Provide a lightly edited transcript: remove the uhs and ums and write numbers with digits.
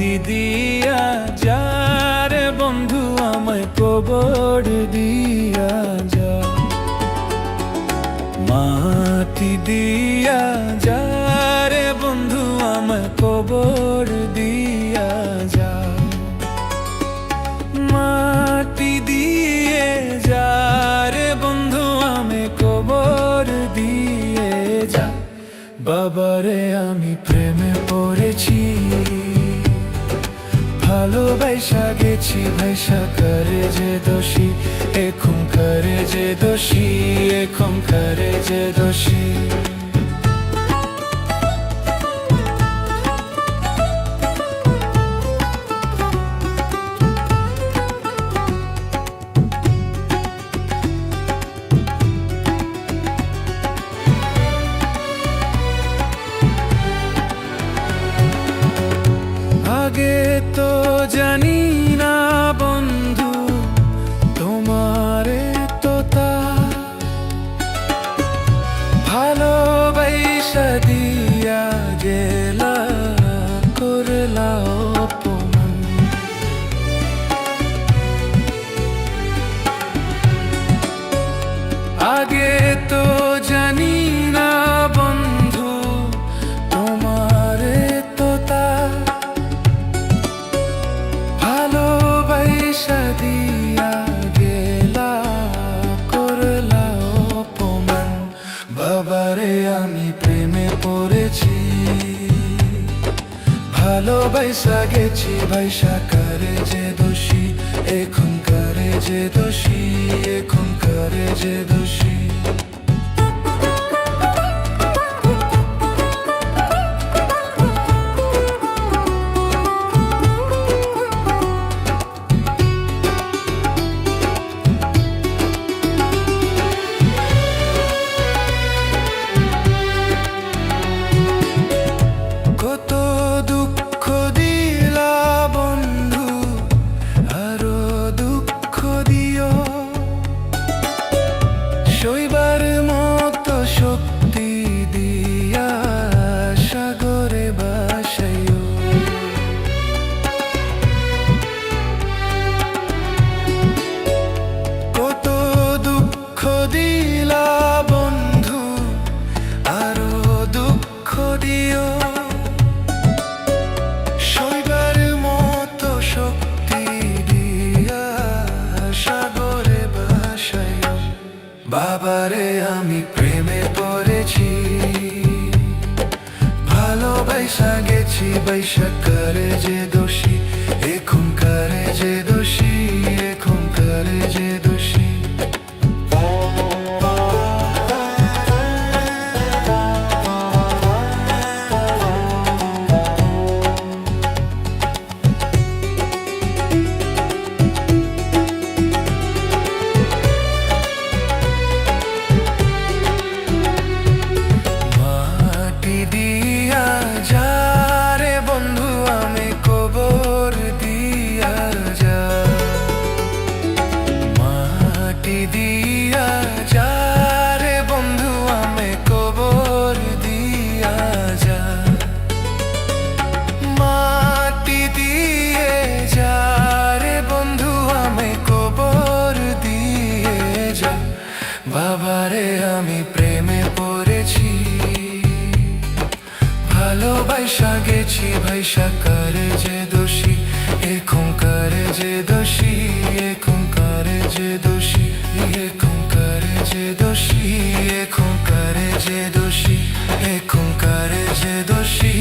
মাটি দিয়া যা রে বন্ধু আমায় কবর দিয়া যা, মাটি দিয়া যা রে বন্ধু আমায় কবর দিয়া যা, মাটি দিয়ে যা রে বন্ধু আমায় কবর দিয়ে যা। বাবারে আমি প্রেমে পড়েছি, ভালোবাসা গেছি ভাইসা করে যে দোষী, এখন করে যে দোষী, এখন করে যে দোষী। আগে তো জানি না বন্ধু তোমারে তো তা ভালোবাসা দিয়া গেলা করলা অপমান। আগে তো জানি না বন্ধু তোমারে তো তা ভালোবাসা দিয়া গেলা করলা অপমান। বাবারে আমি প্রেমে পড়েছি, ভালোবাসা গেছি ভাইসা করে যে দোষী, এখন করে যে দোষী, এখন করে যে দোষী। কত দুঃখ দিলা বন্ধু, আরো দুঃখ দিও, সইবার মতো শক্তি দিয়া সাগরে ভাসাইও। কত দুঃখ দিলা বন্ধু, আরো দুঃখ দিও, সইবার মতো শক্তি দিয়া সাগরে ভাসাইও। বাবারে আমি প্রেমে পড়েছি, ভালোবাসা গেছি বাইসা করে যে দোষী, এখন করে যে দোষী, এখন করে যে দোষী। মাটি দিয়া যা রে বন্ধু আমি কবর দিয়া যা, মাটি দিয়া যা রে বন্ধু আমি কবর দিয়া যা, মাটি দিয়ে যা রে বন্ধু আমি কবর দিয়ে যা। বাবারে আমি প্রেমে পড়েছি, ভালোবাসা গেছি ভাইসা করে যে দোষী, এখন করে যে দোষী, এখন করে যে দোষী, এখন করে যে দোষী, এখন করে যে দোষী, এখন করে যে দোষী।